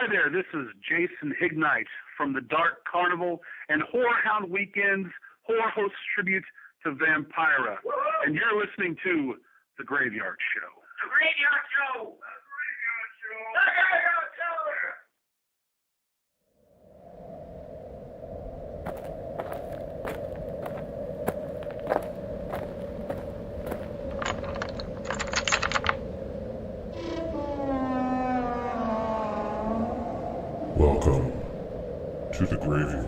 Hi there, this is Jason Hignite from the Dark Carnival and Horror Hound Weekend's Horror Host Tribute to Vampira. And you're listening to The Graveyard Show. The Graveyard Show! The Graveyard Show! The Graveyard Show! Welcome to the Graveyard.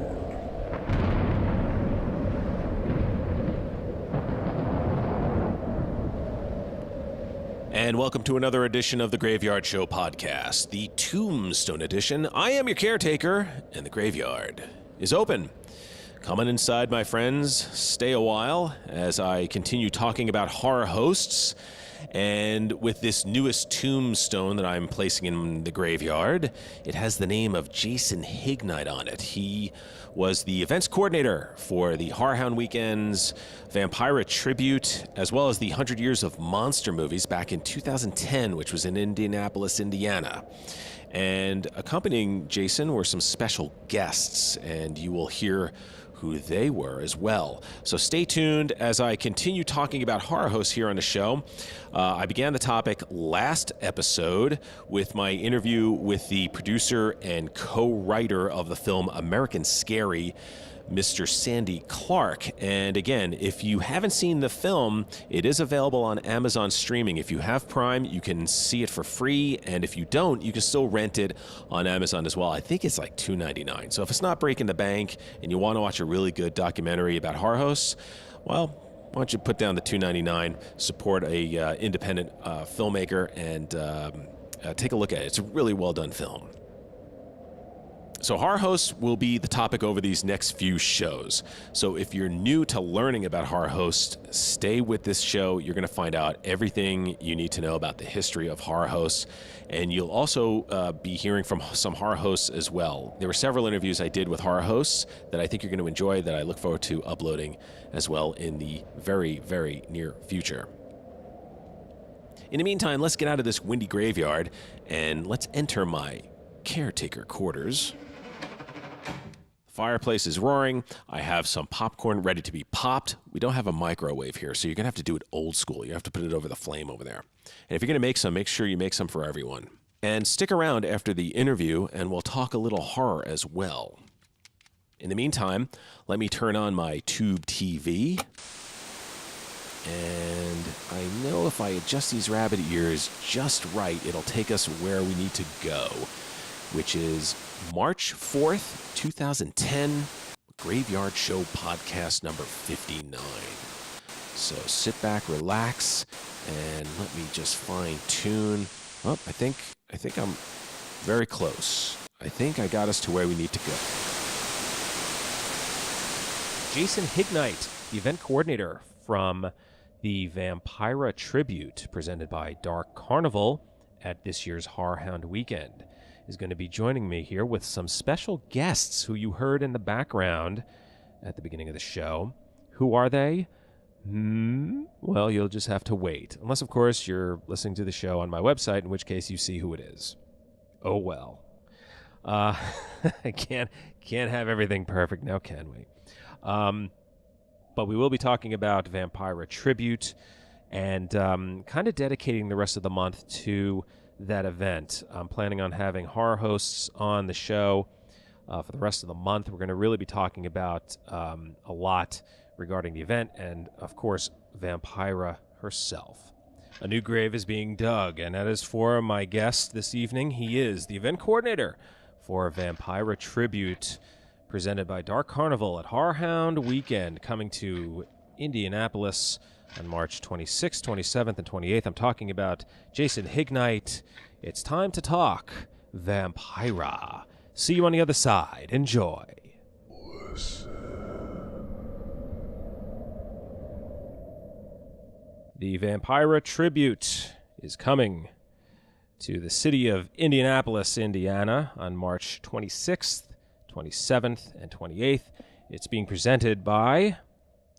And welcome to another edition of the Graveyard Show podcast, the Tombstone edition. I am your caretaker, and the graveyard is open. Come on inside, my friends. Stay a while as I continue talking about horror hosts. And with this newest tombstone that I'm placing in the graveyard, it has the name of Jason Hignite on it. He was the events coordinator for the Horror Hound Weekend's Vampira Tribute, as well as the 100 Years of Monster movies back in 2010, which was in Indianapolis, Indiana. And accompanying Jason were some special guests, and you will hear who they were as well. So stay tuned as I continue talking about horror hosts here on the show. I began the topic last episode with my interview with the producer and co-writer of the film American Scary, Mr. Sandy Clark. And again, if you haven't seen the film, it is available on Amazon streaming. If you have Prime, you can see it for free, and if you don't, you can still rent it on Amazon as well. I think it's like $2.99. So if it's not breaking the bank and you want to watch a really good documentary about horror hosts, well, why don't you put down the $2.99, support a independent filmmaker, and take a look at it. It's a really well done film. So horror hosts will be the topic over these next few shows. So if you're new to learning about horror hosts, stay with this show. You're going to find out everything you need to know about the history of horror hosts. And you'll also be hearing from some horror hosts as well. There were several interviews I did with horror hosts that I think you're going to enjoy, that I look forward to uploading as well in the very, very near future. In the meantime, let's get out of this windy graveyard and let's enter my caretaker quarters. Fireplace is roaring. I have some popcorn ready to be popped. We don't have a microwave here, so you're going to have to do it old school. You have to put it over the flame over there. And if you're going to make some, make sure you make some for everyone. And stick around after the interview, and we'll talk a little horror as well. In the meantime, let me turn on my tube TV. And I know if I adjust these rabbit ears just right, it'll take us where we need to go, which is March 4th, 2010, Graveyard Show Podcast number 59. So sit back, relax, and let me just fine-tune. Oh, I think I'm very close. I think I got us to where we need to go. Jason Hignite, the event coordinator from the Vampira Tribute, presented by Dark Carnival at this year's Horror Hound Weekend, is going to be joining me here with some special guests who you heard in the background at the beginning of the show. Who are they? Well, you'll just have to wait. Unless, of course, you're listening to the show on my website, in which case you see who it is. Oh, well. I can't have everything perfect now, can we? But we will be talking about Vampira Tribute and kind of dedicating the rest of the month to that event. I'm planning on having horror hosts on the show for the rest of the month. We're going to really be talking about a lot regarding the event and, of course, Vampira herself. A new grave is being dug, and that is for my guest this evening. He is the event coordinator for Vampira Tribute, presented by Dark Carnival at Horror Hound Weekend, coming to Indianapolis on March 26th, 27th, and 28th. I'm talking about Jason Hignite. It's time to talk Vampira. See you on the other side. Enjoy. The Vampira Tribute is coming to the city of Indianapolis, Indiana on March 26th, 27th, and 28th. It's being presented by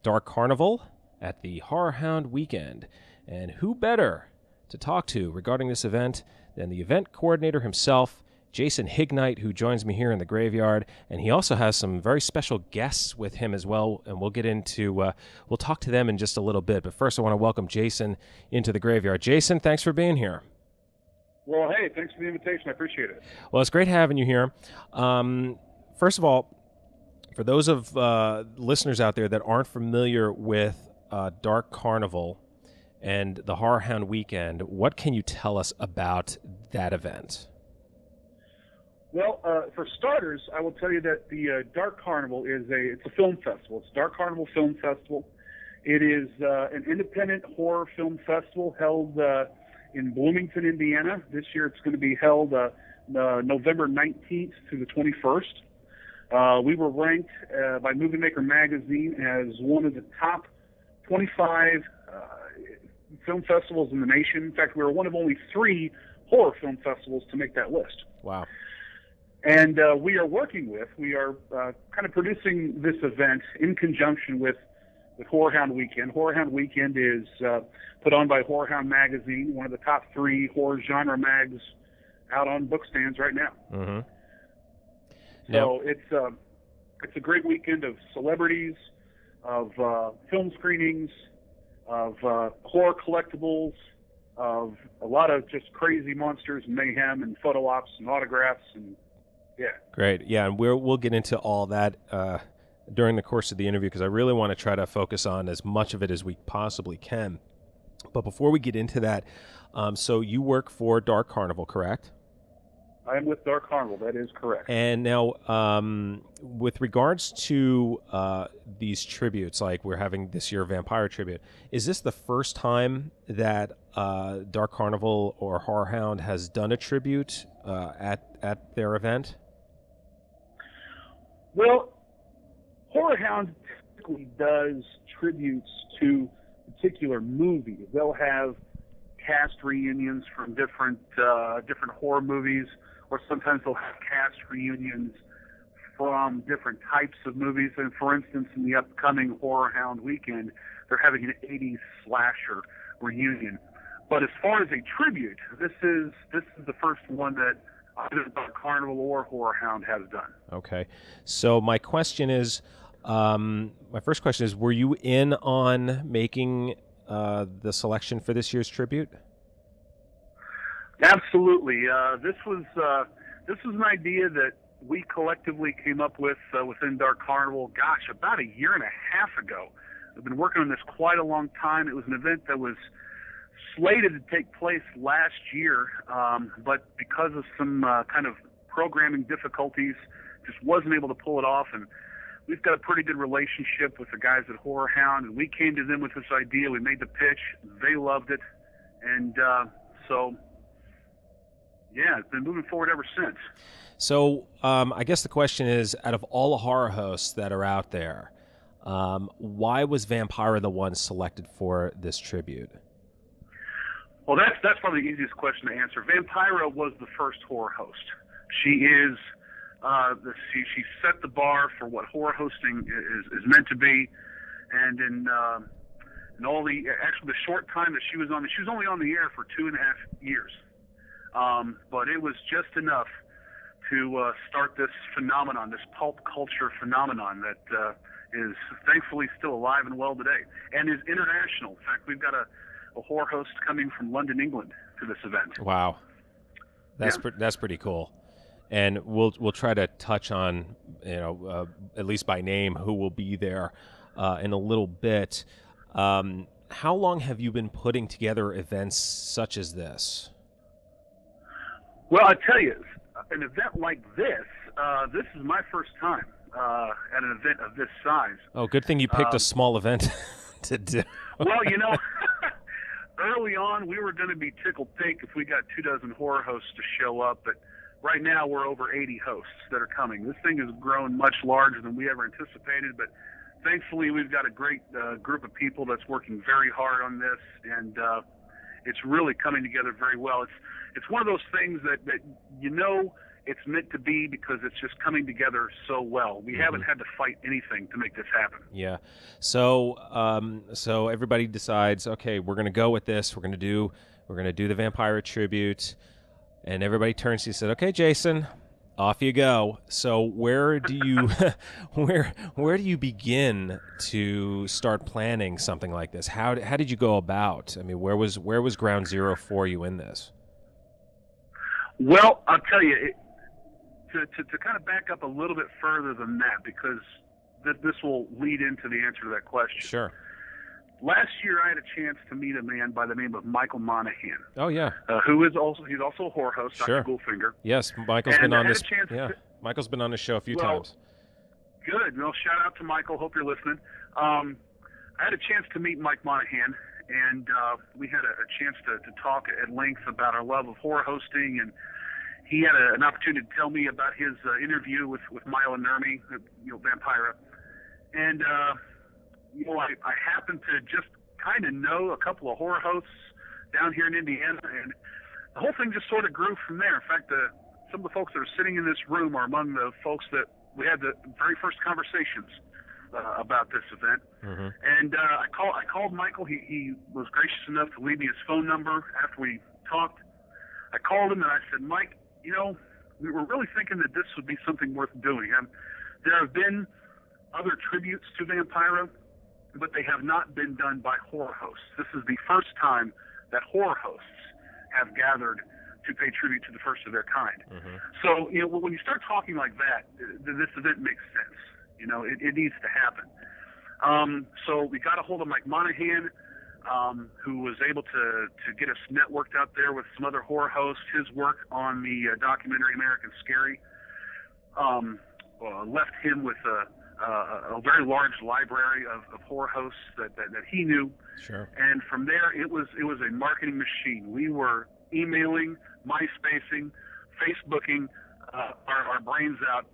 Dark Carnival at the Horror Hound Weekend. And who better to talk to regarding this event than the event coordinator himself, Jason Hignite, who joins me here in the graveyard, and he also has some very special guests with him as well, and we'll get into, we'll talk to them in just a little bit. But first, I want to welcome Jason into the graveyard. Jason, thanks for being here. Well, hey, thanks for the invitation. I appreciate it. Well, it's great having you here. First of all, for those of listeners out there that aren't familiar with Dark Carnival and the Horror Hound Weekend, what can you tell us about that event? Well, for starters, I will tell you that the Dark Carnival it's a film festival. It's Dark Carnival Film Festival. It is an independent horror film festival held in Bloomington, Indiana. This year it's going to be held November 19th through the 21st. We were ranked by Movie Maker magazine as one of the top 25 film festivals in the nation. In fact, we were one of only 3 horror film festivals to make that list. Wow. And we are kind of producing this event in conjunction with Horror Hound Weekend. Horror Hound Weekend is put on by Horror Hound Magazine, one of the top 3 horror genre mags out on book stands right now. Mm-hmm. So it's a great weekend of celebrities, of film screenings, of horror collectibles, of a lot of just crazy monsters and mayhem and photo ops and autographs and yeah. Great. Yeah, and we'll get into all that during the course of the interview because I really want to try to focus on as much of it as we possibly can. But before we get into that, so you work for Dark Carnival, correct? I am with Dark Carnival. That is correct. And now, with regards to these tributes, like we're having this year Vampira Tribute, is this the first time that Dark Carnival or Horror Hound has done a tribute at their event? Well, Horror Hound typically does tributes to particular movies. They'll have cast reunions from different horror movies, or sometimes they'll have cast reunions from different types of movies. And for instance, in the upcoming Horror Hound Weekend, they're having an 80s slasher reunion. But as far as a tribute, this is the first one that either Dark Carnival or Horror Hound has done. Okay. So my first question is, were you in on making the selection for this year's tribute? Absolutely. This was an idea that we collectively came up with within Dark Carnival, about a year and a half ago. We've been working on this quite a long time. It was an event that was slated to take place last year, but because of some kind of programming difficulties, just wasn't able to pull it off. And we've got a pretty good relationship with the guys at Horror Hound, and we came to them with this idea. We made the pitch. They loved it. And so, yeah, it's been moving forward ever since. So I guess the question is, out of all the horror hosts that are out there, why was Vampira the one selected for this tribute? Well, that's probably the easiest question to answer. Vampira was the first horror host. She is she set the bar for what horror hosting is meant to be, and in all the short time that she was only on the air for 2.5 years, but it was just enough to start this phenomenon, this pulp culture phenomenon that is thankfully still alive and well today, and is international. In fact, we've got a horror host coming from London, England, to this event. Wow, that's pretty cool. And we'll try to touch on at least by name who will be there in a little bit. How long have you been putting together events such as this? Well, I tell you, an event like this is my first time at an event of this size. Oh, good thing you picked a small event to do. Well, early on, we were going to be tickled pink if we got 24 horror hosts to show up, but right now we're over 80 hosts that are coming. This thing has grown much larger than we ever anticipated, but thankfully we've got a great group of people that's working very hard on this, and it's really coming together very well. It's one of those things that it's meant to be because it's just coming together so well. We haven't had to fight anything to make this happen. Yeah. So everybody decides, okay, we're going to go with this. We're going to do the Vampira Tribute. And everybody turns to you and said, "Okay, Jason, off you go." So where do you where do you begin to start planning something like this? How did you go about? I mean, where was ground zero for you in this? Well, I'll tell you, to kind of back up a little bit further than that, because this will lead into the answer to that question. Sure. Last year, I had a chance to meet a man by the name of Michael Monahan. Oh yeah. He's also a horror host, Sure. Dr. Goldfinger. Yes, Michael's been on this. Yeah, Michael's been on the show a few times. Good. Well, shout out to Michael. Hope you're listening. I had a chance to meet Mike Monahan, and we had a chance to talk at length about our love of horror hosting, and he had an opportunity to tell me about his interview with Milo Nurmi, Vampira, and I happen to just kind of know a couple of horror hosts down here in Indiana, and the whole thing just sort of grew from there. In fact, some of the folks that are sitting in this room are among the folks that we had the very first conversations about this event. Mm-hmm. And I called Michael. He was gracious enough to leave me his phone number after we talked. I called him and I said, "Mike, we were really thinking that this would be something worth doing. There have been other tributes to Vampira, but they have not been done by horror hosts. This is the first time that horror hosts have gathered to pay tribute to the first of their kind." Mm-hmm. So, when you start talking like that, this event makes sense. It needs to happen. So we got a hold of Mike Monahan, who was able to get us networked out there with some other horror hosts. His work on the documentary American Scary left him with a very large library of horror hosts that he knew. Sure. And from there, it was a marketing machine. We were emailing, MySpacing, Facebooking our brains out,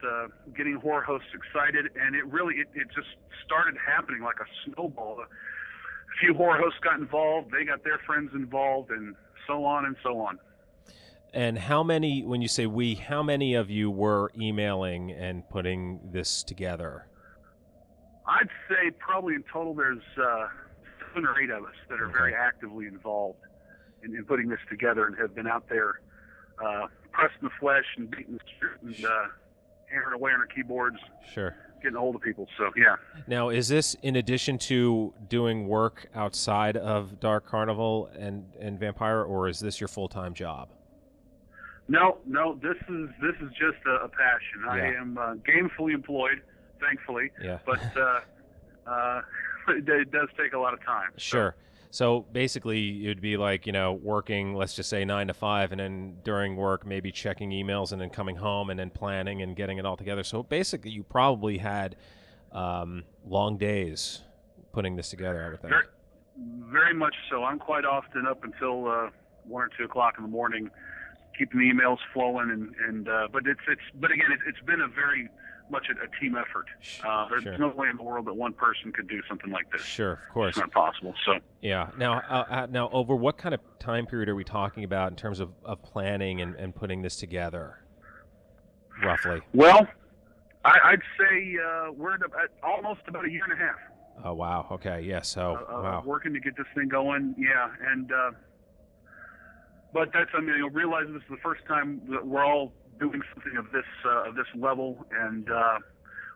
getting horror hosts excited, and it just started happening like a snowball. A few horror hosts got involved, they got their friends involved, and so on and so on. And how many, when you say we, how many of you were emailing and putting this together? I'd say probably in total there's 7 or 8 of us that are very actively involved in putting this together and have been out there pressing the flesh and beating the street and hammering away on our keyboards. Sure. Getting a hold of people, so yeah. Now, is this in addition to doing work outside of Dark Carnival and Vampira, or is this your full-time job? No, this is just a passion. Yeah. I am gainfully employed, thankfully. Yeah. But it does take a lot of time. Sure. So basically, it'd be like, working, let's just say 9 to 5, and then during work, maybe checking emails, and then coming home, and then planning and getting it all together. So basically, you probably had long days putting this together, I would think. Very much so. I'm quite often up until 1 or 2 o'clock in the morning, keeping the emails flowing, but it's been a very much a team effort. There's no way in the world that one person could do something like this. Sure, of course. It's not possible. So yeah. Now, over what kind of time period are we talking about in terms of planning and putting this together, roughly? Well, I'd say we're at almost about a year and a half. Oh wow. Okay. Yeah. So wow. Working to get this thing going. Yeah, and but that's realizing this is the first time that we're all doing something of this level, and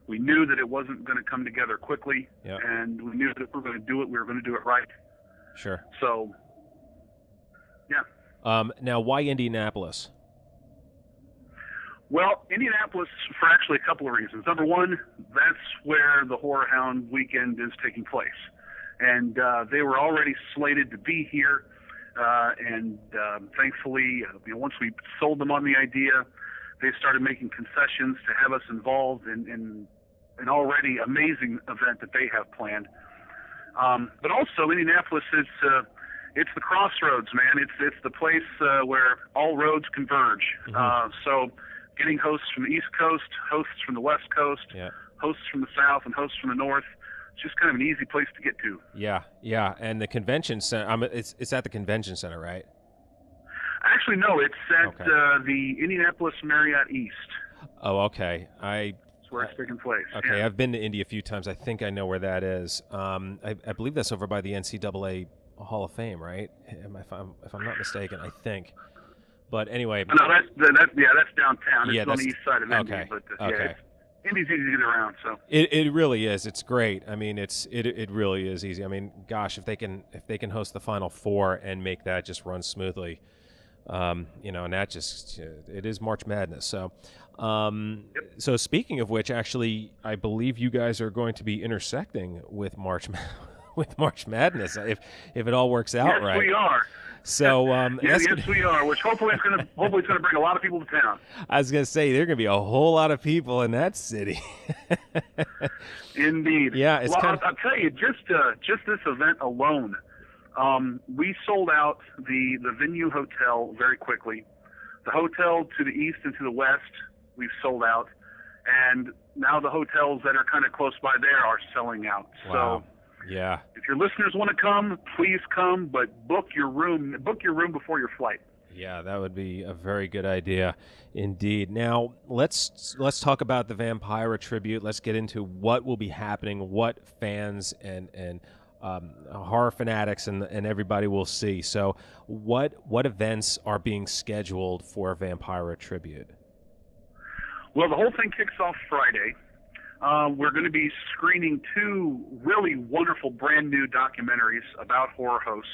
we knew that it wasn't going to come together quickly. Yep. And we knew that if we were going to do it, we were going to do it right. Sure. So, yeah. Now, why Indianapolis? Well, Indianapolis for actually a couple of reasons. Number one, that's where the Horror Hound weekend is taking place, and they were already slated to be here. And thankfully, once we sold them on the idea, they started making concessions to have us involved in an already amazing event that they have planned. But also, Indianapolis is it's the crossroads, man. It's the place where all roads converge. Mm-hmm. So getting hosts from the East Coast, hosts from the West Coast, hosts from the South, and hosts from the North. It's just kind of an easy place to get to. Yeah. And the convention center, it's at the convention center, right? Actually, no. It's at the Indianapolis Marriott East. Oh, okay. That's where it's taking place. Okay, yeah. I've been to Indy a few times. I think I know where that is. I believe that's over by the NCAA Hall of Fame, right? If I'm not mistaken, I think. But anyway. No, that's downtown. It's on the east side of Indy. Okay. But okay. Indy's easy to get around. So it really is. It's great. I mean, it really is easy. I mean, gosh, if they can host the Final Four and make that just run smoothly, and that just it is March Madness. So, So speaking of which, actually, I believe you guys are going to be intersecting with March Madness if it all works out right. Yes, we are. So yes, we are. Which hopefully it's going to bring a lot of people to town. I was going to say there are going to be a whole lot of people in that city. Indeed. Yeah, it's I'll tell you, just this event alone, we sold out the venue hotel very quickly. The hotel to the east and to the west, we've sold out, and now the hotels that are kind of close by there are selling out. Wow. So. Yeah. If your listeners want to come, please come, but book your room before your flight. Yeah, that would be a very good idea indeed. Now, let's talk about the Vampira Tribute. Let's get into what will be happening, what fans and horror fanatics and everybody will see. So, what events are being scheduled for Vampira Tribute? Well, the whole thing kicks off Friday. We're going to be screening 2 really wonderful brand new documentaries about horror hosts.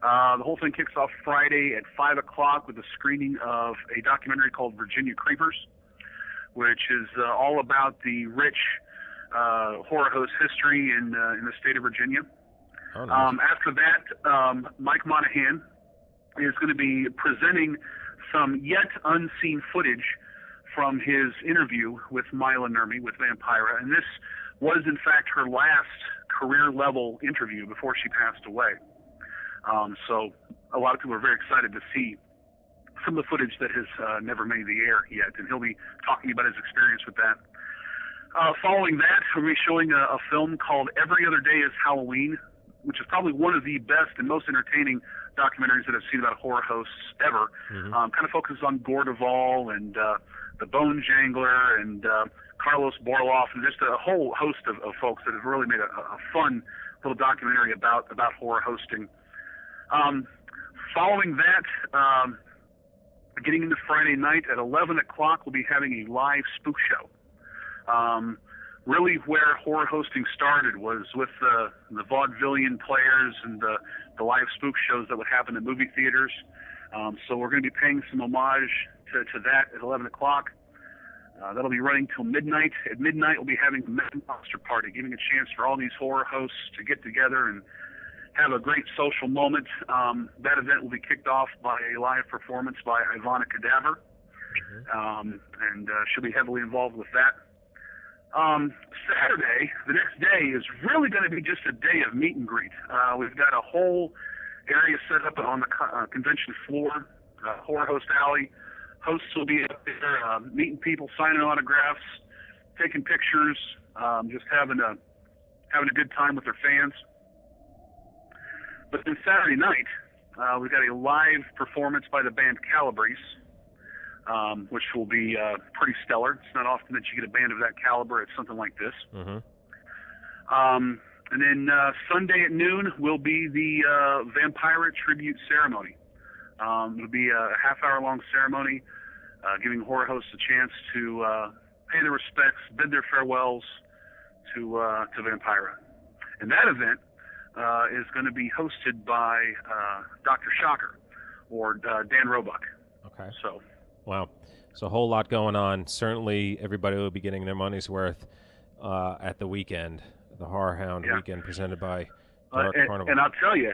The whole thing kicks off Friday at 5 o'clock with a screening of a documentary called Virginia Creepers, which is all about the rich horror host history in the state of Virginia. Oh, nice. After that, Mike Monahan is going to be presenting some yet unseen footage from his interview with Mila Nurmi with Vampira, and this was in fact her last career-level interview before she passed away. So a lot of people are very excited to see some of the footage that has never made the air yet, and he'll be talking about his experience with that. Following that, we'll be showing a film called Every Other Day is Halloween, which is probably one of the best and most entertaining documentaries that I've seen about horror hosts ever. Mm-hmm. Kind of focuses on Gore Duvall and the Bone Jangler and Carlos Borloff, and just a whole host of folks that have really made a fun little documentary about horror hosting. Following that, getting into Friday night at 11 o'clock, we'll be having a live spook show. Really where horror hosting started was with the vaudevillian players and the live spook shows that would happen in movie theaters. So we're going to be paying some homage to that at 11 o'clock. That'll be running till midnight. At midnight, we'll be having a Mad Monster Party, giving a chance for all these horror hosts to get together and have a great social moment. That event will be kicked off by a live performance by Ivana Cadaver, and she'll be heavily involved with that. Saturday, the next day, is really going to be just a day of meet and greet. We've got a whole area set up on the convention floor, Horror Host Alley. Hosts will be up there meeting people, signing autographs, taking pictures, just having a good time with their fans. But then Saturday night, we've got a live performance by the band Calabrese, which will be pretty stellar. It's not often that you get a band of that caliber at something like this. Mm-hmm. And then Sunday at noon will be the Vampira Tribute ceremony. It'll be a half-hour-long ceremony, giving horror hosts a chance to pay their respects, bid their farewells to Vampira. And that event is going to be hosted by Dr. Shocker, or Dan Roebuck. Okay. So. Wow. So a whole lot going on. Certainly everybody will be getting their money's worth at the weekend, the Horror Hound weekend presented by Dark Carnival. And I'll tell you,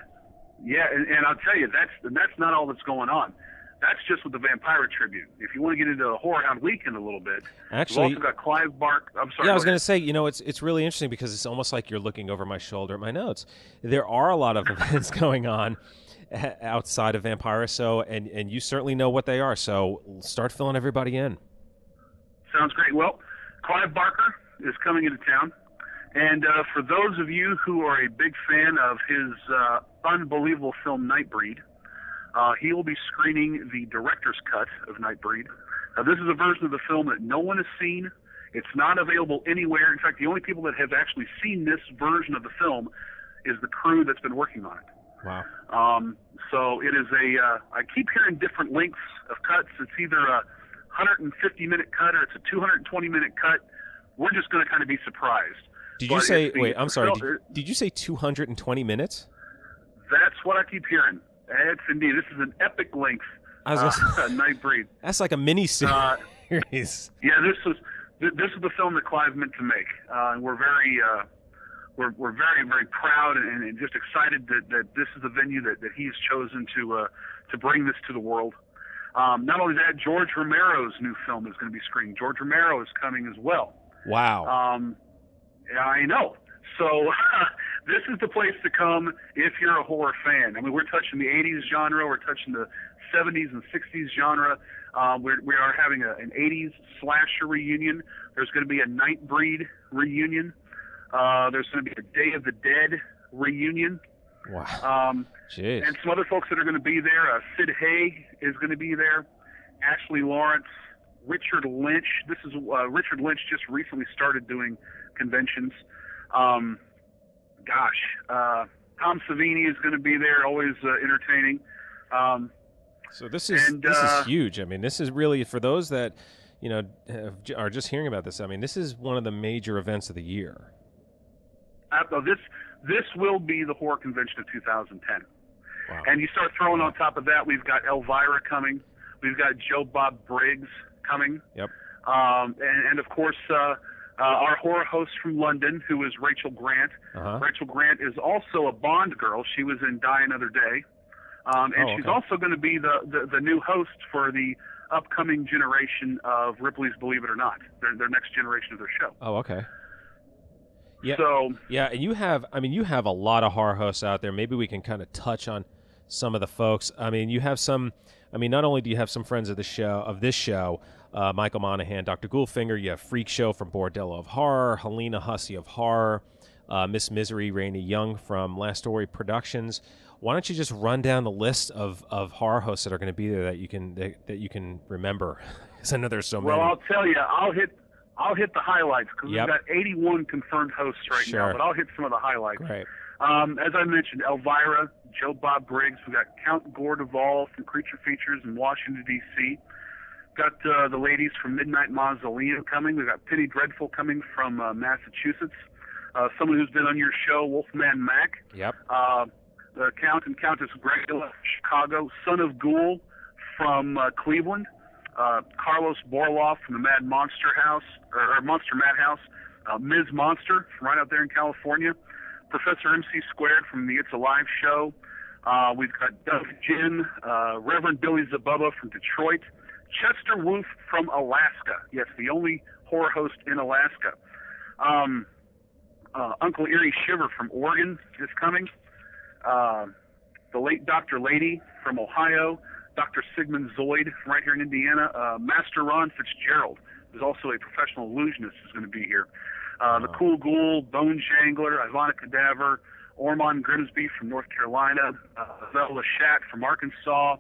and I'll tell you, that's not all that's going on. That's just with the Vampira Tribute. If you want to get into the Horror Hound weekend a little bit, actually, we've also got Clive Bark. I'm sorry. Yeah, I was going to say, it's really interesting because it's almost like you're looking over my shoulder at my notes. There are a lot of events going on outside of Vampira, so and you certainly know what they are. So start filling everybody in. Sounds great. Well, Clive Barker is coming into town, and for those of you who are a big fan of his unbelievable film Nightbreed, he will be screening the director's cut of Nightbreed. Now, this is a version of the film that no one has seen. It's not available anywhere. In fact, the only people that have actually seen this version of the film is the crew that's been working on it. Wow. So it is I keep hearing different lengths of cuts. It's either a 150-minute cut or it's a 220-minute cut. We're just going to kind of be surprised. Did you say, wait, I'm sorry, did you say 220 minutes? That's what I keep hearing. It's indeed. This is an epic length Nightbreed. That's like a mini-series. Yeah, this is the film that Clive meant to make. And we're very very proud and just excited that this is the venue that he's chosen to bring this to the world. Not only that, George Romero's new film is going to be screened. George Romero is coming as well. Wow. Yeah, I know. So this is the place to come if you're a horror fan. I mean, we're touching the 80s genre. We're touching the 70s and 60s genre. We are having an 80s slasher reunion. There's going to be a Nightbreed reunion. There's going to be a Day of the Dead reunion. Wow. And some other folks that are going to be there. Sid Haig is going to be there. Ashley Lawrence. Richard Lynch. This is Richard Lynch just recently started doing conventions. Tom Savini is going to be there, always entertaining. So this is huge. I mean, this is really, for those that are just hearing about this, I mean, this is one of the major events of the year. This will be the horror convention of 2010. Wow. And you start throwing on top of that, we've got Elvira coming. We've got Joe Bob Briggs coming. Yep. And of course, our horror host from London, who is Rachel Grant. Uh-huh. Rachel Grant is also a Bond girl. She was in Die Another Day. She's also going to be the new host for the upcoming generation of Ripley's Believe It or Not, their next generation of their show. Oh, okay. Yeah. So yeah, and you have a lot of horror hosts out there. Maybe we can kind of touch on some of the folks. I mean, you have some. I mean, not only do you have some friends of this show, Michael Monaghan, Dr. Goldfinger. You have Freak Show from Bordello of Horror, Helena Hussey of Horror, Miss Misery, Rainey Young from Last Story Productions. Why don't you just run down the list of horror hosts that are going to be there that you can remember? Because I know there's so many. Well, I'll tell you, I'll hit the highlights because we've got 81 confirmed hosts right now, but I'll hit some of the highlights. Great. As I mentioned, Elvira, Joe Bob Briggs. We've got Count Gore Duvall from Creature Features in Washington, D.C. Got the ladies from Midnight Mausoleum coming. We've got Penny Dreadful coming from Massachusetts. Someone who's been on your show, Wolfman Mac. Yep. The Count and Countess Gregula, Chicago. Son of Ghoul from Cleveland. Carlos Borloff from the Mad Monster House, or Monster Madhouse. Ms. Monster from right out there in California. Professor MC Squared from the It's Alive show. We've got Doug Ginn, Reverend Billy Zabubba from Detroit. Chester Wolf from Alaska. Yes, the only horror host in Alaska. Uncle Erie Shiver from Oregon is coming. The late Dr. Lady from Ohio. Dr. Sigmund Zoid from right here in Indiana. Master Ron Fitzgerald, who's also a professional illusionist, is going to be here. The Cool Ghoul, Bone Jangler, Ivana Cadaver, Ormond Grimsby from North Carolina, Vella Shat from Arkansas.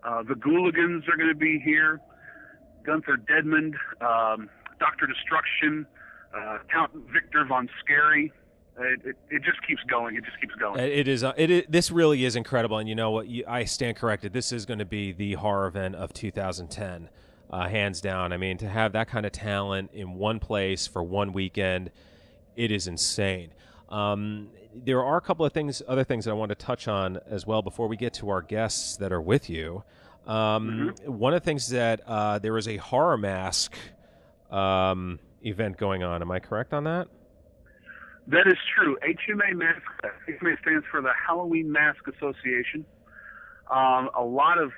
The Ghouligans are going to be here. Gunther Dedmond, Dr. Destruction, Count Victor Von Scary. It just keeps going. It just keeps going. It is. This really is incredible. And you know what? I stand corrected. This is going to be the horror event of 2010, hands down. I mean, to have that kind of talent in one place for one weekend, it is insane. There are a couple of other things that I want to touch on as well before we get to our guests that are with you. One of the things that there is a horror mask event going on. Am I correct on that? That is true. HMA Mask. HMA stands for the Halloween Mask Association. A lot of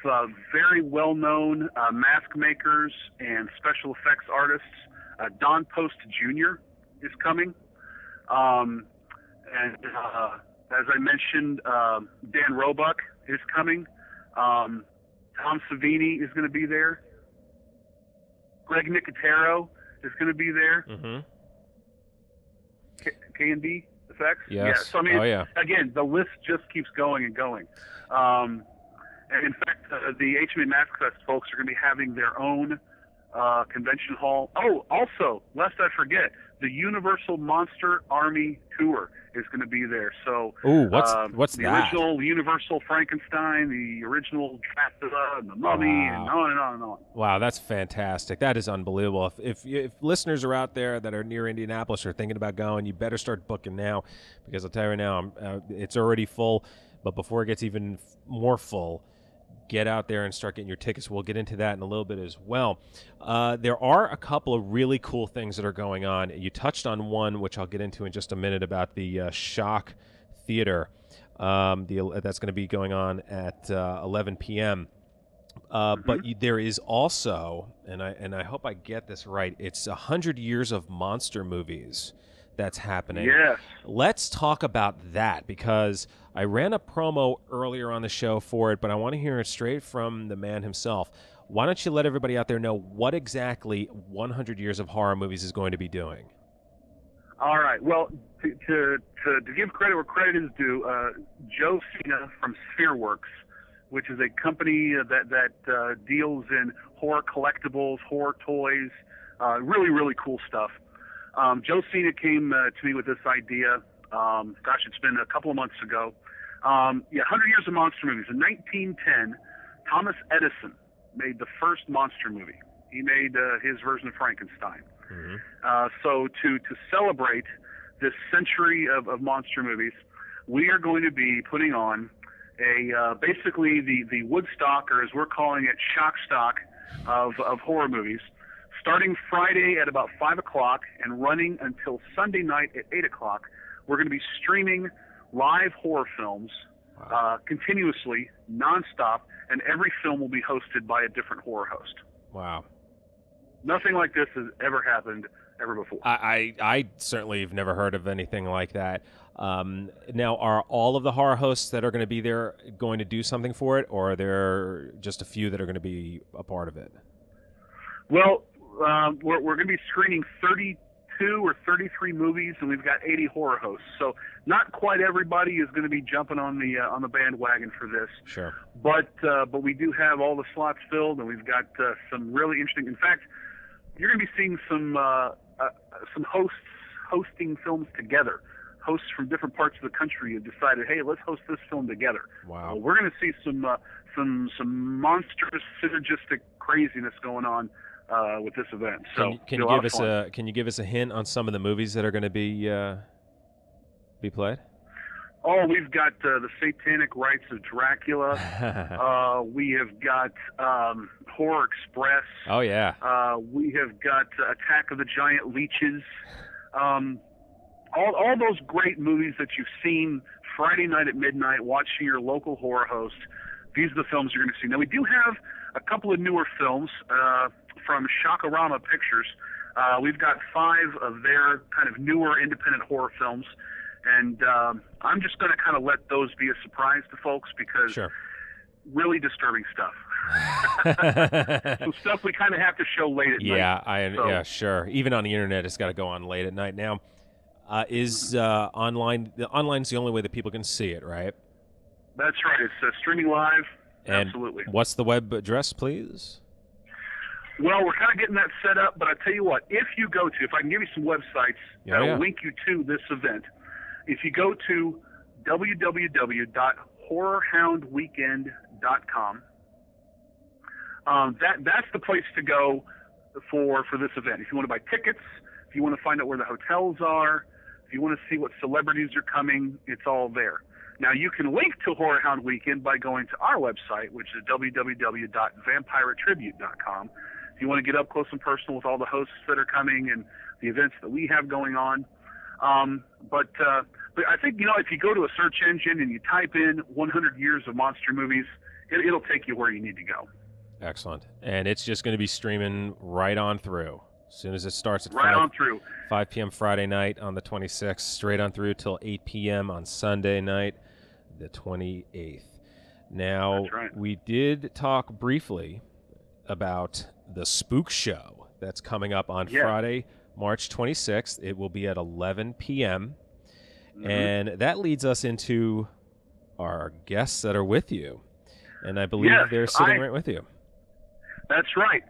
very well-known mask makers and special effects artists. Don Post Jr. is coming. And as I mentioned, Dan Roebuck is coming. Tom Savini is going to be there. Greg Nicotero is going to be there. Mm-hmm. K&D Effects? Yes. Yeah. So, I mean, again, the list just keeps going and going. And in fact, the HMA Mask Fest folks are going to be having their own Convention Hall. Oh, also, lest I forget, the Universal Monster Army Tour is going to be there. So, what's the that? original Universal Frankenstein, the original Dracula, and the Mummy, and on and on and on. Wow, that's fantastic. That is unbelievable. If listeners are out there that are near Indianapolis or thinking about going, you better start booking now, because I'll tell you right now, it's already full. But before it gets even more full, get out there and start getting your tickets. We'll get into that in a little bit as well. There are a couple of really cool things that are going on. You touched on one, which I'll get into in just a minute, about the Shock Theater that's going to be going on at 11 p.m. But there is also, and I hope I get this right, it's 100 years of monster movies that's happening. Yes. Let's talk about that, because I ran a promo earlier on the show for it, but I want to hear it straight from the man himself. Why don't you let everybody out there know what exactly 100 Years of Horror Movies is going to be doing? All right. Well, to give credit where credit is due, Joe Cena from Sphereworks, which is a company that deals in horror collectibles, horror toys, really, really cool stuff. Joe Cena came to me with this idea. It's been a couple of months ago. 100 Years of Monster Movies. In 1910, Thomas Edison made the first monster movie. He made his version of Frankenstein. So to celebrate this century of monster movies, we are going to be putting on basically the Woodstock, or as we're calling it, Shockstock of horror movies, starting Friday at about 5 o'clock and running until Sunday night at 8 o'clock. We're going to be streaming live horror films continuously, nonstop, and every film will be hosted by a different horror host. Wow. Nothing like this has ever happened ever before. I certainly have never heard of anything like that. Now, are all of the horror hosts that are going to be there going to do something for it, or are there just a few that are going to be a part of it? Well, we're going to be screening 32 or 33 movies, and we've got 80 horror hosts. So not quite everybody is going to be jumping on the bandwagon for this. Sure. But we do have all the slots filled, and we've got some really interesting. In fact, you're going to be seeing some hosts hosting films together. Hosts from different parts of the country have decided, hey, let's host this film together. Wow. We're going to see some monstrous synergistic craziness going on with this event. So can you give us a hint on some of the movies that are going to be played? Oh, we've got the Satanic Rites of Dracula. We have got Horror Express. Oh yeah. We have got Attack of the Giant Leeches. All those great movies that you've seen Friday night at midnight watching your local horror host. These are the films you're going to see. Now, we do have a couple of newer films from Shockorama Pictures. We've got 5 of their kind of newer independent horror films. And I'm just going to kind of let those be a surprise to folks, because really disturbing stuff. Some stuff we kind of have to show late at night. Yeah, sure. Even on the internet, it's got to go on late at night. Now, is online? Online's the only way that people can see it, right? That's right. It's streaming live. And absolutely. What's the web address, please? Well, we're kind of getting that set up, but I tell you what, if you go to, if I can give you some websites that'll link you to this event, if you go to www.horrorhoundweekend.com, that's the place to go for this event. If you want to buy tickets, if you want to find out where the hotels are, if you want to see what celebrities are coming, it's all there. Now, you can link to Horror Hound Weekend by going to our website, which is www.vampiratribute.com. If you want to get up close and personal with all the hosts that are coming and the events that we have going on. But I think, if you go to a search engine and you type in 100 Years of Monster Movies, it'll take you where you need to go. Excellent. And it's just going to be streaming right on through. As soon as it starts at 5 p.m. Friday night on the 26th, straight on through till 8 p.m. on Sunday night, the 28th. Now, we did talk briefly about the Spook Show that's coming up on Friday, March 26th. It will be at 11 p.m. And that leads us into our guests that are with you. And I believe they're sitting right with you. That's right.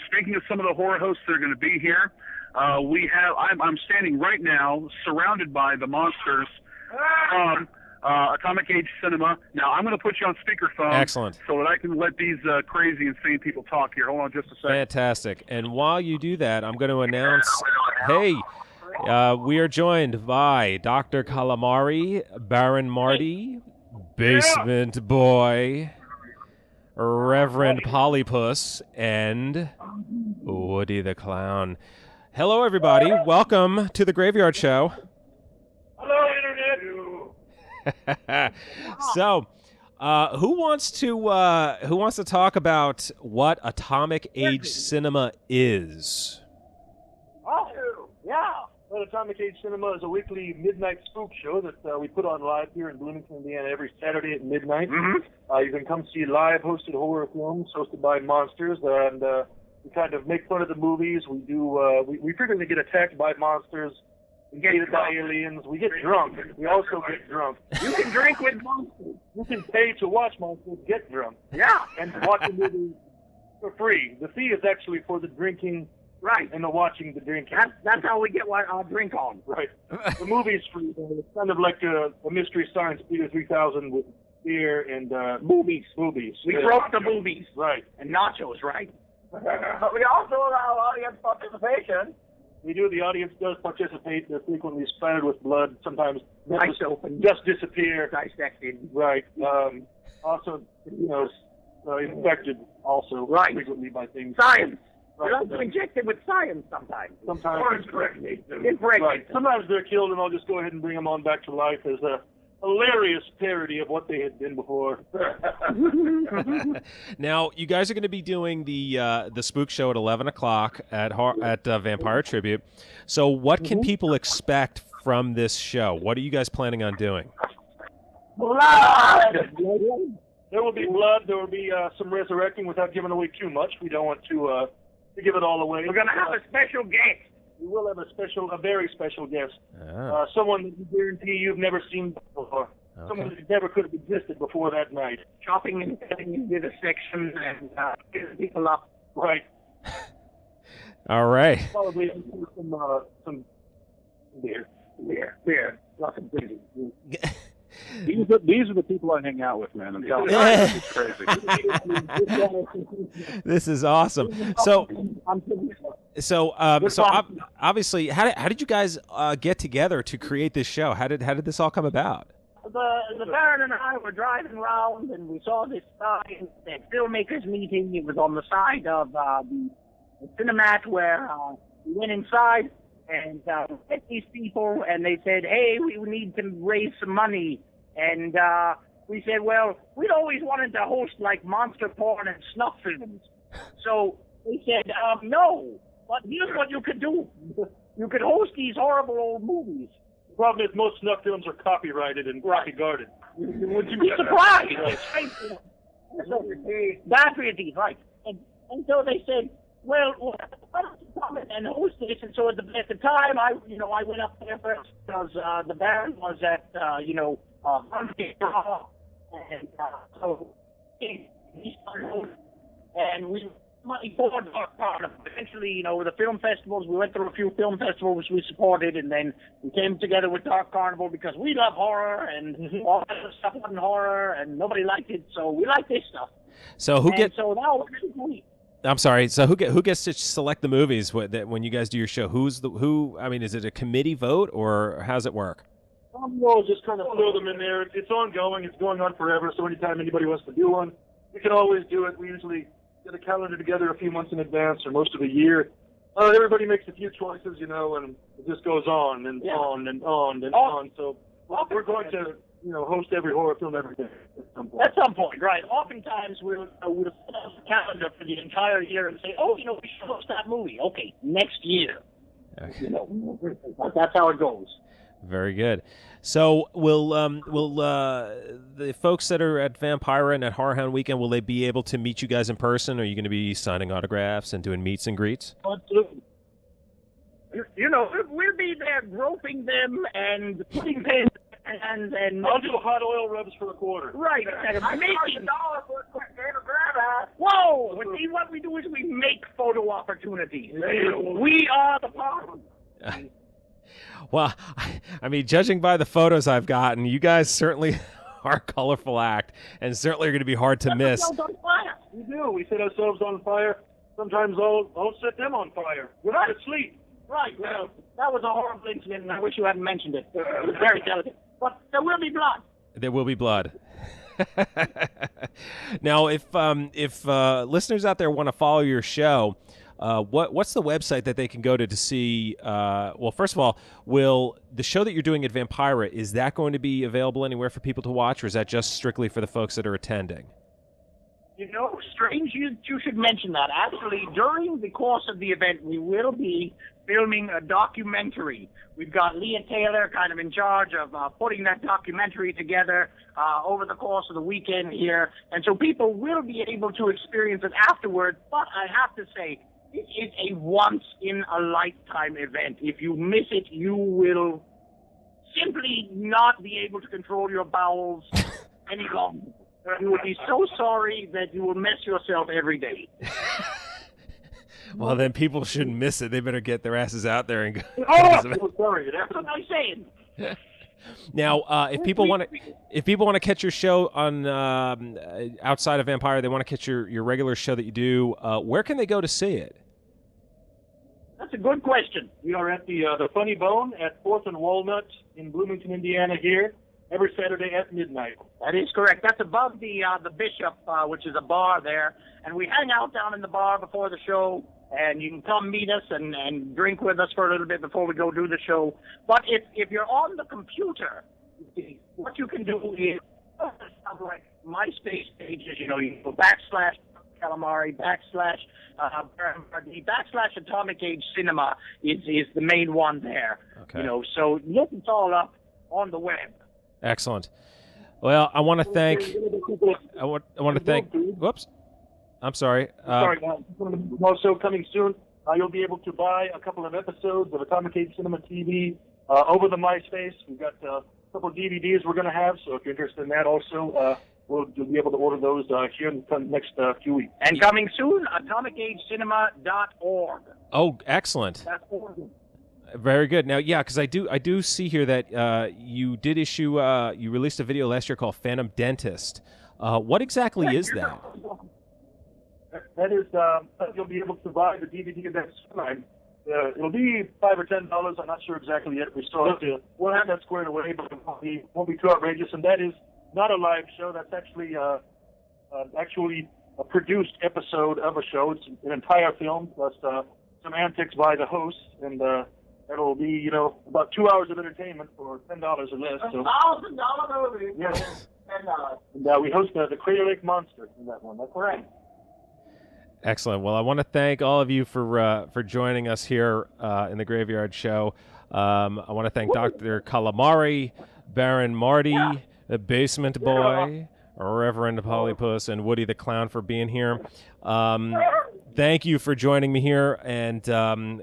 Speaking of some of the horror hosts that are going to be here, I'm standing right now surrounded by the monsters from Atomic Age Cinema. Now, I'm going to put you on speakerphone. Excellent. So that I can let these crazy, insane people talk here. Hold on just a second. Fantastic. And while you do that, I'm going to announce, hey, we are joined by Dr. Calamari, Baron Marty, Basement Boy, Reverend Polypus, and Woody the Clown. Hello, everybody. Welcome to the Graveyard Show. Hello, Internet. So, who wants to talk about what Atomic Age Cinema is? Oh, yeah. Well, Atomic Age Cinema is a weekly midnight spook show that we put on live here in Bloomington, Indiana, every Saturday at midnight. Mm-hmm. You can come see live hosted horror films hosted by monsters, and we kind of make fun of the movies. We do. We frequently get attacked by monsters. We get eaten by aliens. We get drunk. We also get drunk. You can drink with monsters. You can pay to watch monsters get drunk. Yeah. And watch the movie for free. The fee is actually for the drinking. Right. And the watching the drinking. That's how we get our drink on. Right. The movie's free. It's kind of like a Mystery Science Theater 3000 with beer and Boobies. Movies. We broke the boobies. Right. And nachos, right? But we also allow audience participation. We do. The audience does participate. They're frequently splattered with blood. Sometimes Nice open. just disappear. Dissected. Right. Also, infected also frequently by things. Science. Right. We're also injected with science sometimes. Sometimes. Or impregnated. Right. Sometimes they're killed, and I'll just go ahead and bring them on back to life as a hilarious parody of what they had been before. Now, you guys are going to be doing the spook show at 11 o'clock at Vampira Tribute. So what can people expect from this show? What are you guys planning on doing? Blood! There will be blood. There will be some resurrecting without giving away too much. We don't want to give it all away. We're going to have a special guest. We will have a very special guest. Oh. Someone that you guarantee you've never seen before. Okay. Someone that never could have existed before that night. Chopping and cutting into the section and getting people up. Right. All right. Probably some beer. Beer. Lots of drinking. These are the people I hang out with, man. I'm telling you, it's crazy. This is awesome. So obviously, how did you guys get together to create this show? How did this all come about? The Baron and I were driving around, and we saw this sign, the filmmakers meeting. It was on the side of the Cinemat, where we went inside and met these people, and they said, hey, we need to raise some money. And we said, well, we'd always wanted to host, like, monster porn and snuff films. So they said, no, but here's what you could do. You could host these horrible old movies. The problem is most snuff films are copyrighted and copyguarded. Would you be surprised? Bad for your teeth, right. And so they said, well, why don't you come in and host this? And so at the time, I went up there first because the Baron was at, and so he started hosting, and we poured Dark Carnival. Eventually, the film festivals, we went through a few film festivals we supported, and then we came together with Dark Carnival because we love horror, and all that other stuff wasn't horror, and nobody liked it, so we like this stuff. So So now I'm sorry. So who gets to select the movies when you guys do your show? Who? I mean, is it a committee vote or how does it work? We'll just kind of throw them in there. It's ongoing. It's going on forever. So anytime anybody wants to do one, we can always do it. We usually get a calendar together a few months in advance or most of the year. Everybody makes a few choices, and it just goes on and on and on and on. So we're going to, host every horror film every day at some point, right? Oftentimes we'll put out a calendar for the entire year and say, we should host that movie. Okay, next year. Okay. That's how it goes. Very good. So will the folks that are at Vampira and at Horror Hound Weekend, will they be able to meet you guys in person? Or are you going to be signing autographs and doing meets and greets? Absolutely. We'll be there groping them and putting pins and I'll do hot oil rubs for a quarter. Right. $1 million for a quick autograph. Whoa! See, what we do is we make photo opportunities. We are the problem. Well, I mean, judging by the photos I've gotten, you guys certainly are a colorful act, and certainly are going to be hard to miss. We do. We set ourselves on fire. Sometimes I'll set them on fire. We're not asleep. Right. Well, that was a horrible incident, and I wish you hadn't mentioned it. It was very delicate. But there will be blood. There will be blood. Now, if listeners out there want to follow your show, what's the website that they can go to see? Well, first of all, will the show that you're doing at Vampira, is that going to be available anywhere for people to watch, or is that just strictly for the folks that are attending? You know, strange you should mention that. Actually, during the course of the event, we will be filming a documentary. We've got Leah Taylor kind of in charge of putting that documentary together over the course of the weekend here. And so people will be able to experience it afterward. But I have to say, it is a once-in-a-lifetime event. If you miss it, you will simply not be able to control your bowels any longer. You will be so sorry that you will mess yourself every day. Well, then people shouldn't miss it. They better get their asses out there and go. Oh, so sorry. That's what I'm saying. Now, if people want to catch your show on outside of Vampire, they want to catch your regular show that you do. Where can they go to see it? That's a good question. We are at the Funny Bone at 4th and Walnut in Bloomington, Indiana. Here every Saturday at midnight. That is correct. That's above the Bishop, which is a bar there, and we hang out down in the bar before the show. And you can come meet us and drink with us for a little bit before we go do the show. But if you're on the computer, what you can do is like MySpace pages. You know, you go /Calamari / Atomic Age Cinema is the main one there. Okay. You know, so look it all up on the web. Excellent. Well, I want to thank. Whoops. I'm sorry. Also coming soon, you'll be able to buy a couple of episodes of Atomic Age Cinema TV over the MySpace. We've got a couple of DVDs we're going to have, so if you're interested in that also, you'll be able to order those here in the next few weeks. And coming soon, atomicagecinema.org. Oh, excellent. That's Oregon. Very good. Now, yeah, because I do see here that you did issue, you released a video last year called Phantom Dentist. What exactly is that? That is, you'll be able to buy the DVD of that time. It'll be $5 or $10. I'm not sure exactly yet. We'll have that squared away, but it won't be too outrageous. And that is not a live show. That's actually a produced episode of a show. It's an entire film plus some antics by the host, and that'll be, you know, about 2 hours of entertainment for $10 or less. So. $1,000 movie. Yes. And we host the Crater Lake Monster in that one. That's correct. Excellent. Well, I want to thank all of you for joining us here in the Graveyard Show. I want to thank Dr. Calamari, Baron Marty, the Basement Boy, Reverend Polypus, and Woody the Clown for being here. Thank you for joining me here. And,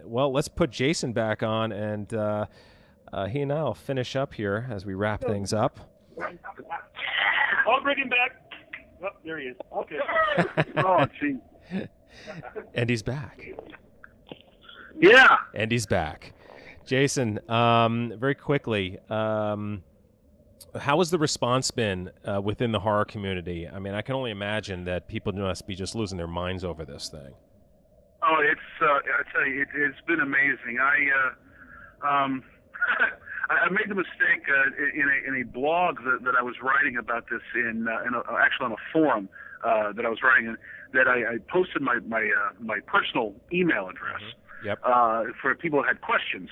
well, let's put Jason back on, and he and I will finish up here as we wrap things up. I'll bring him back. Oh, there he is. Okay. Oh, gee. And he's back. Yeah. And he's back. Jason, very quickly, how has the response been within the horror community? I mean, I can only imagine that people must be just losing their minds over this thing. Oh, I tell you, it's been amazing. I made the mistake in a blog that I was writing about this actually on a forum that I was writing in, that I posted my personal email address. Mm-hmm. Yep. For people who had questions.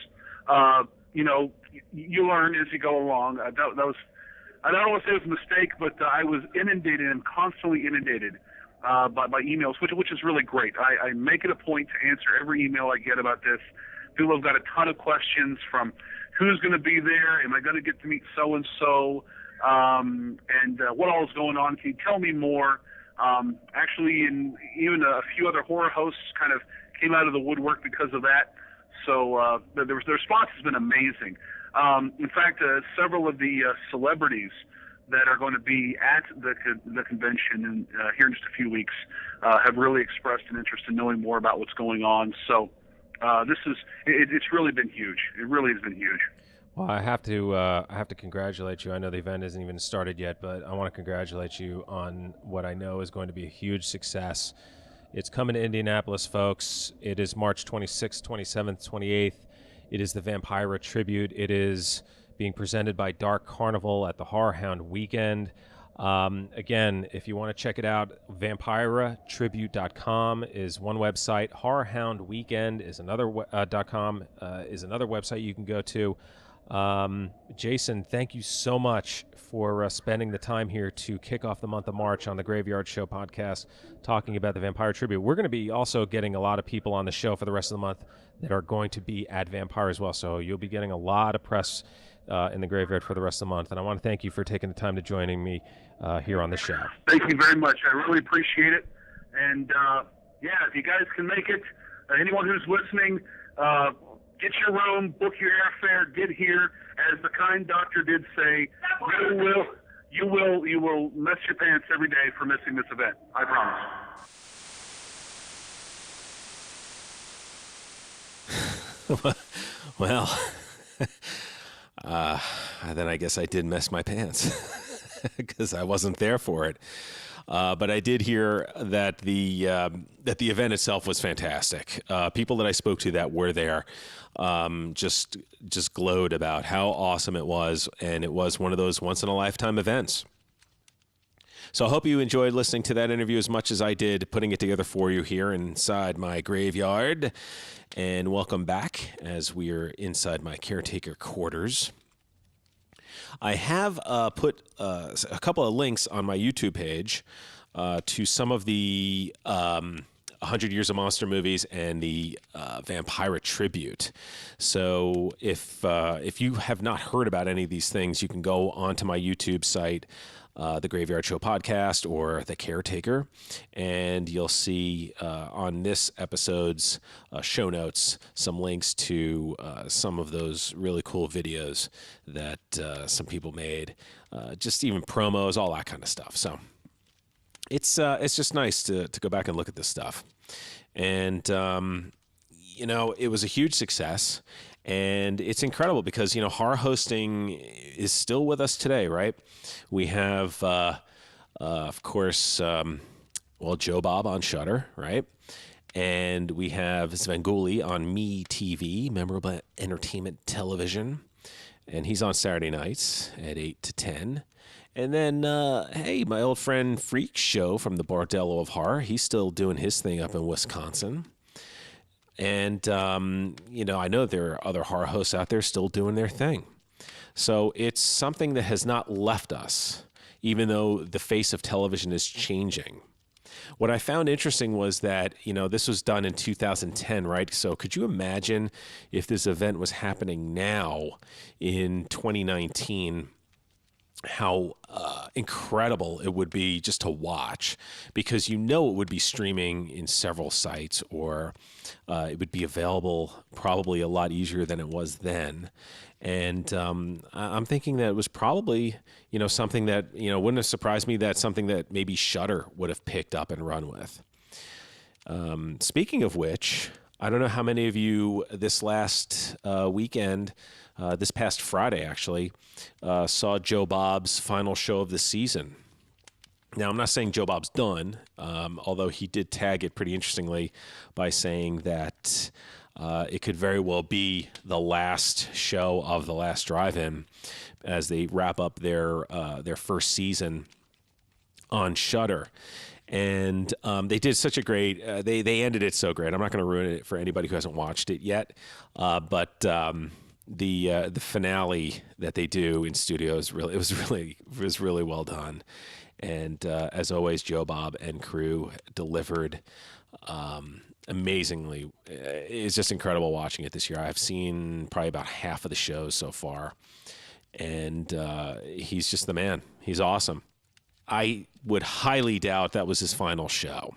You know, you learn as you go along. That was, I don't want to say it was a mistake, but I was inundated and constantly inundated by emails, which is really great. I make it a point to answer every email I get about this. People have got a ton of questions from who's going to be there, am I going to get to meet so-and-so, and what all is going on, can you tell me more? Actually, even a few other horror hosts kind of came out of the woodwork because of that. So the response has been amazing. In fact, several of the celebrities that are going to be at the convention here in just a few weeks have really expressed an interest in knowing more about what's going on. So it's really been huge. It really has been huge. Well, I have to congratulate you. I know the event isn't even started yet, but I want to congratulate you on what I know is going to be a huge success. It's coming to Indianapolis, folks. It is March 26th, 27th, 28th. It is the Vampira Tribute. It is being presented by Dark Carnival at the Horror Hound Weekend. Again, if you want to check it out, vampiratribute.com is one website. Horrorhoundweekend is another .com is another website you can go to. Jason, thank you so much for spending the time here to kick off the month of March on the Graveyard Show podcast, talking about the Vampira Tribute. We're going to be also getting a lot of people on the show for the rest of the month that are going to be at Vampire as well. So you'll be getting a lot of press in the Graveyard for the rest of the month. And I want to thank you for taking the time to joining me here on the show. Thank you very much. I really appreciate it. And if you guys can make it, anyone who's listening, get your room, book your airfare, get here. As the kind doctor did say, you will mess your pants every day for missing this event. I promise. Well, then I guess I did mess my pants because I wasn't there for it. But I did hear that the event itself was fantastic. People that I spoke to that were there just glowed about how awesome it was, and it was one of those once-in-a-lifetime events. So I hope you enjoyed listening to that interview as much as I did putting it together for you here inside my graveyard. And welcome back as we are inside my caretaker quarters. I have put a couple of links on my YouTube page to some of the 100 Years of Monster movies and the Vampira Tribute. So if you have not heard about any of these things, you can go onto my YouTube site, the Graveyard Show Podcast or the Caretaker, and you'll see on this episode's show notes some links to some of those really cool videos that some people made, just even promos, all that kind of stuff. So it's just nice to go back and look at this stuff. And, it was a huge success. And it's incredible because, horror hosting is still with us today, right? We have, of course, Joe Bob on Shudder, right? And we have Svengoolie on MeTV, Memorable Entertainment Television. And he's on Saturday nights at 8 to 10. And then, my old friend Freak Show from the Bordello of Horror, he's still doing his thing up in Wisconsin. And, I know there are other horror hosts out there still doing their thing. So it's something that has not left us, even though the face of television is changing. What I found interesting was that, this was done in 2010, right? So could you imagine if this event was happening now in 2019? How incredible it would be just to watch, because it would be streaming in several sites, or it would be available probably a lot easier than it was then. And I'm thinking that it was probably, something that, wouldn't have surprised me, that something that maybe Shudder would have picked up and run with. Speaking of which, I don't know how many of you this last weekend, this past Friday actually, saw Joe Bob's final show of the season. Now, I'm not saying Joe Bob's done, although he did tag it pretty interestingly by saying that it could very well be the last show of the last drive-in as they wrap up their first season on Shudder. And they did such a great, they ended it so great. I'm not going to ruin it for anybody who hasn't watched it yet, but the finale that they do in studio is was really well done. And as always, Joe Bob and crew delivered amazingly. It's just incredible watching it this year. I've seen probably about half of the shows so far, and he's just the man. He's awesome. I would highly doubt that was his final show,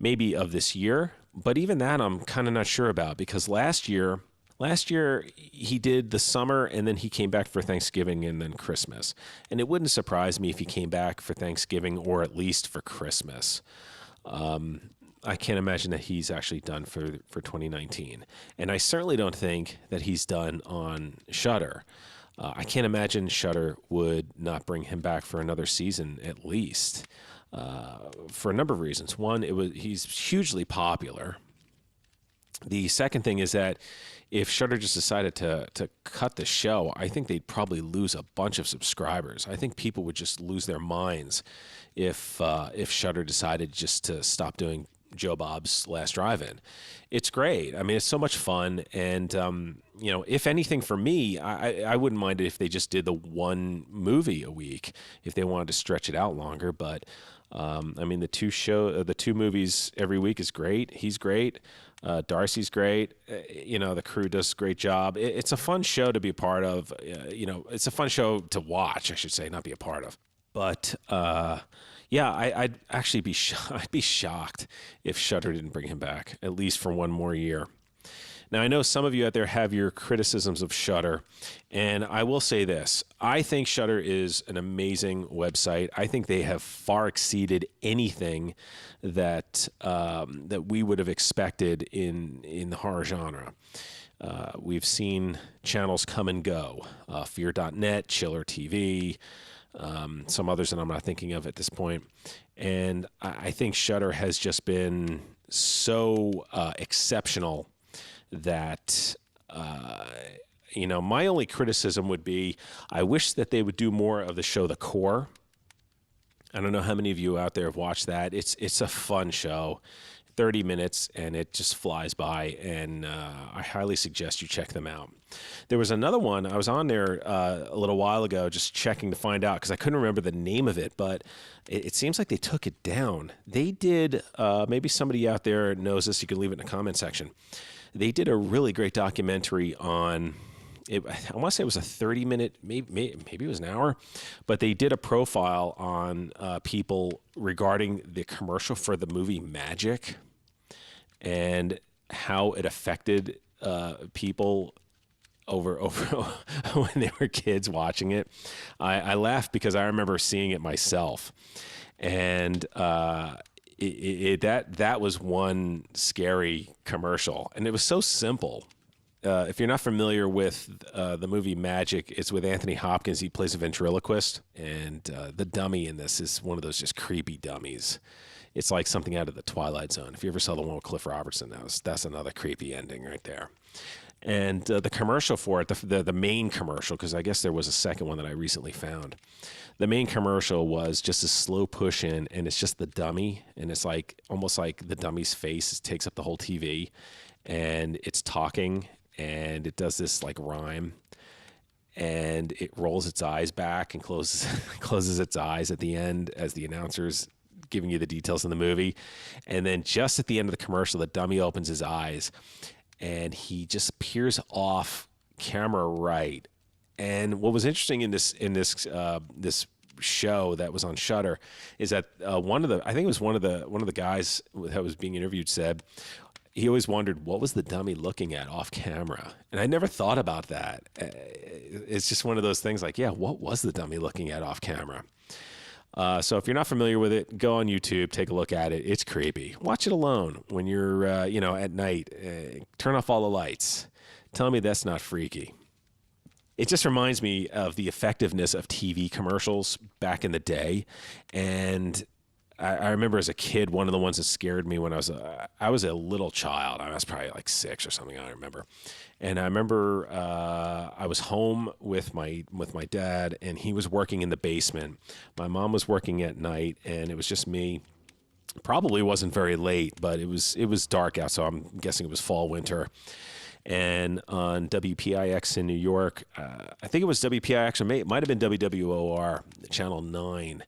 maybe of this year, but even that I'm kind of not sure about, because last year Last year, he did the summer, and then he came back for Thanksgiving and then Christmas. And it wouldn't surprise me if he came back for Thanksgiving or at least for Christmas. I can't imagine that he's actually done for 2019. And I certainly don't think that he's done on Shudder. I can't imagine Shudder would not bring him back for another season at least, for a number of reasons. One, he's hugely popular. The second thing is that if Shudder just decided to cut the show, I think they'd probably lose a bunch of subscribers. I think people would just lose their minds if Shudder decided just to stop doing Joe Bob's Last Drive-In. It's great. I mean, it's so much fun. And, if anything for me, I wouldn't mind it if they just did the one movie a week, if they wanted to stretch it out longer. But, the two movies every week is great. He's great. Darcy's great. The crew does a great job. It's a fun show to be a part of. It's a fun show to watch, I should say, not be a part of. But, I'd actually be I'd be shocked if Shudder didn't bring him back, at least for one more year. Now, I know some of you out there have your criticisms of Shudder, and I will say this. I think Shudder is an amazing website. I think they have far exceeded anything that we would have expected in the horror genre. We've seen channels come and go, Fear.net, Chiller TV, some others that I'm not thinking of at this point. And I think Shudder has just been so exceptional that, my only criticism would be I wish that they would do more of the show The Core. I don't know how many of you out there have watched that. It's a fun show, 30 minutes, and it just flies by, and I highly suggest you check them out. There was another one. I was on there a little while ago just checking to find out because I couldn't remember the name of it, but it seems like they took it down. They did, maybe somebody out there knows this, you can leave it in the comment section. They did a really great documentary on, I want to say it was a 30-minute, maybe it was an hour, but they did a profile on people regarding the commercial for the movie Magic and how it affected people over when they were kids watching it. I laughed because I remember seeing it myself, and that was one scary commercial, and it was so simple. If you're not familiar with the movie Magic, it's with Anthony Hopkins. He plays a ventriloquist, and the dummy in this is one of those just creepy dummies. It's like something out of the Twilight Zone. If you ever saw the one with Cliff Robertson, that's another creepy ending right there. And the commercial for it, the main commercial, because I guess there was a second one that I recently found. The main commercial was just a slow push in, and it's just the dummy, and it's like almost like the dummy's face takes up the whole TV, and it's talking, and it does this like rhyme, and it rolls its eyes back and closes its eyes at the end as the announcer's giving you the details in the movie. And then just at the end of the commercial, the dummy opens his eyes and he just peers off camera right. And what was interesting in this show that was on Shudder is that I think it was one of the guys that was being interviewed said he always wondered what was the dummy looking at off camera. And I never thought about that. It's just one of those things like, yeah, what was the dummy looking at off camera? So if you're not familiar with it, go on YouTube, take a look at it. It's creepy. Watch it alone when you're, at night. Turn off all the lights. Tell me that's not freaky. It just reminds me of the effectiveness of TV commercials back in the day. And I remember as a kid, one of the ones that scared me when I was a little child. I was probably like 6 or something, I don't remember. And I remember I was home with my dad, and he was working in the basement. My mom was working at night, and it was just me. Probably wasn't very late, but it was dark out, so I'm guessing it was fall, winter. And on WPIX in New York, I think it was WPIX, or it might have been WWOR, Channel 9.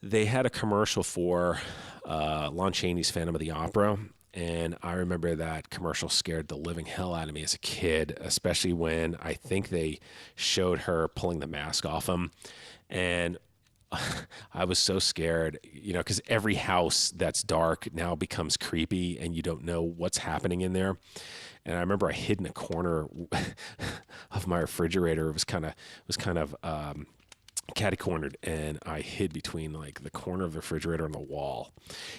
They had a commercial for Lon Chaney's Phantom of the Opera, and I remember that commercial scared the living hell out of me as a kid, especially when I think they showed her pulling the mask off him, and I was so scared, because every house that's dark now becomes creepy, and you don't know what's happening in there. And I remember I hid in a corner of my refrigerator. It was kind of catty-cornered, and I hid between like the corner of the refrigerator and the wall.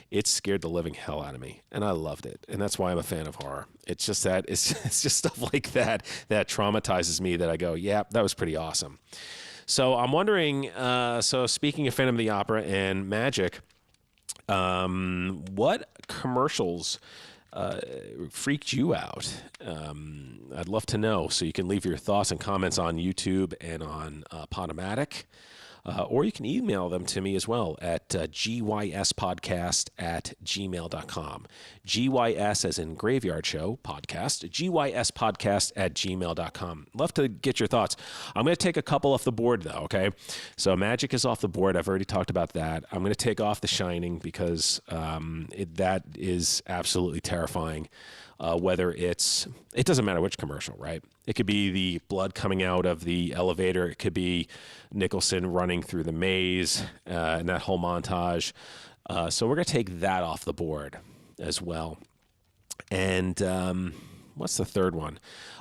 It scared the living hell out of me, and I loved it. And that's why I'm a fan of horror. It's just that it's just stuff like that traumatizes me, that I go, yeah, that was pretty awesome. So I'm wondering, so speaking of Phantom of the Opera and magic, what commercials freaked you out? I'd love to know. So you can leave your thoughts and comments on YouTube and on Podomatic, or you can email them to me as well at gyspodcast@gmail.com. GYS as in Graveyard Show Podcast, gyspodcast@gmail.com. Love to get your thoughts. I'm going to take a couple off the board, though, okay? So Magic is off the board. I've already talked about that. I'm going to take off The Shining because that is absolutely terrifying. Whether it doesn't matter which commercial, right? It could be the blood coming out of the elevator. It could be Nicholson running through the maze and that whole montage. So we're going to take that off the board as well. And what's the third one?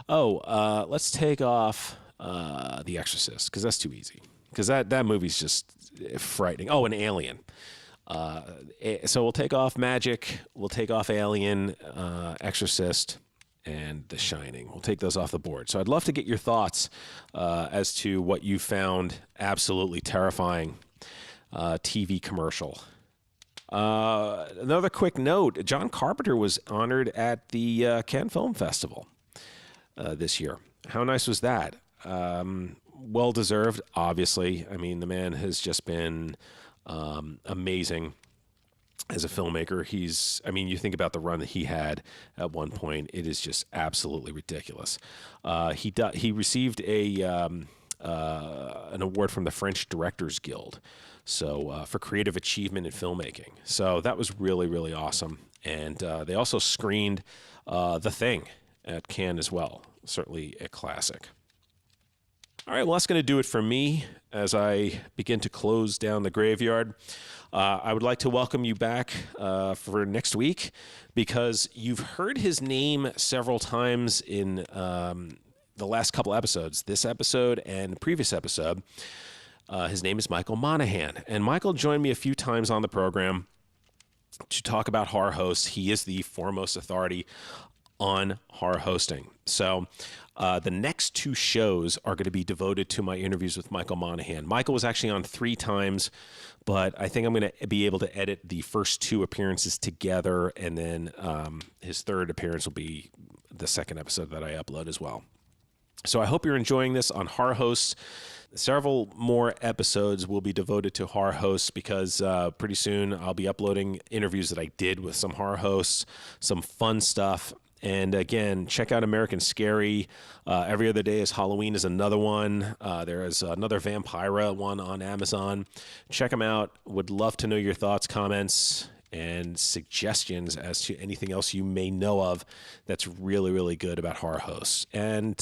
Let's take off The Exorcist, because that's too easy. Because that movie's just frightening. Oh, and Alien. So we'll take off Magic, we'll take off Alien, Exorcist, and The Shining. We'll take those off the board. So I'd love to get your thoughts as to what you found absolutely terrifying TV commercial. Another quick note, John Carpenter was honored at the Cannes Film Festival this year. How nice was that? Well-deserved, obviously. I mean, the man has just been amazing as a filmmaker. You think about the run that he had at one point. It is just absolutely ridiculous. He received an award from the French Directors Guild, so for creative achievement in filmmaking. So that was really, really awesome. And they also screened The Thing at Cannes as well. Certainly a classic. All right, well, that's going to do it for me as I begin to close down the graveyard. I would like to welcome you back for next week, because you've heard his name several times in the last couple episodes, this episode and the previous episode. His name is Michael Monahan, and Michael joined me a few times on the program to talk about horror hosts. He is the foremost authority on horror hosting. So the next two shows are going to be devoted to my interviews with Michael Monahan. Michael was actually on 3 times, but I think I'm going to be able to edit the first 2 appearances together, and then his third appearance will be the second episode that I upload as well. So I hope you're enjoying this on horror hosts. Several more episodes will be devoted to horror hosts, because pretty soon I'll be uploading interviews that I did with some horror hosts, some fun stuff. And again, check out American Scary. Every Other Day is Halloween is another one. There is another Vampira one on Amazon. Check them out. Would love to know your thoughts, comments, and suggestions as to anything else you may know of that's really, really good about horror hosts and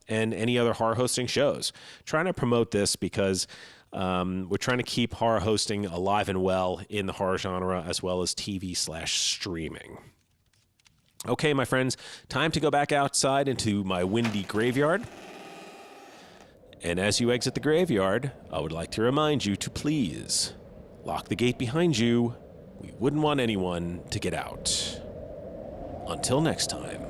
any other horror hosting shows. Trying to promote this because we're trying to keep horror hosting alive and well in the horror genre, as well as TV/streaming. Okay, my friends, time to go back outside into my windy graveyard. And as you exit the graveyard, I would like to remind you to please lock the gate behind you. We wouldn't want anyone to get out. Until next time.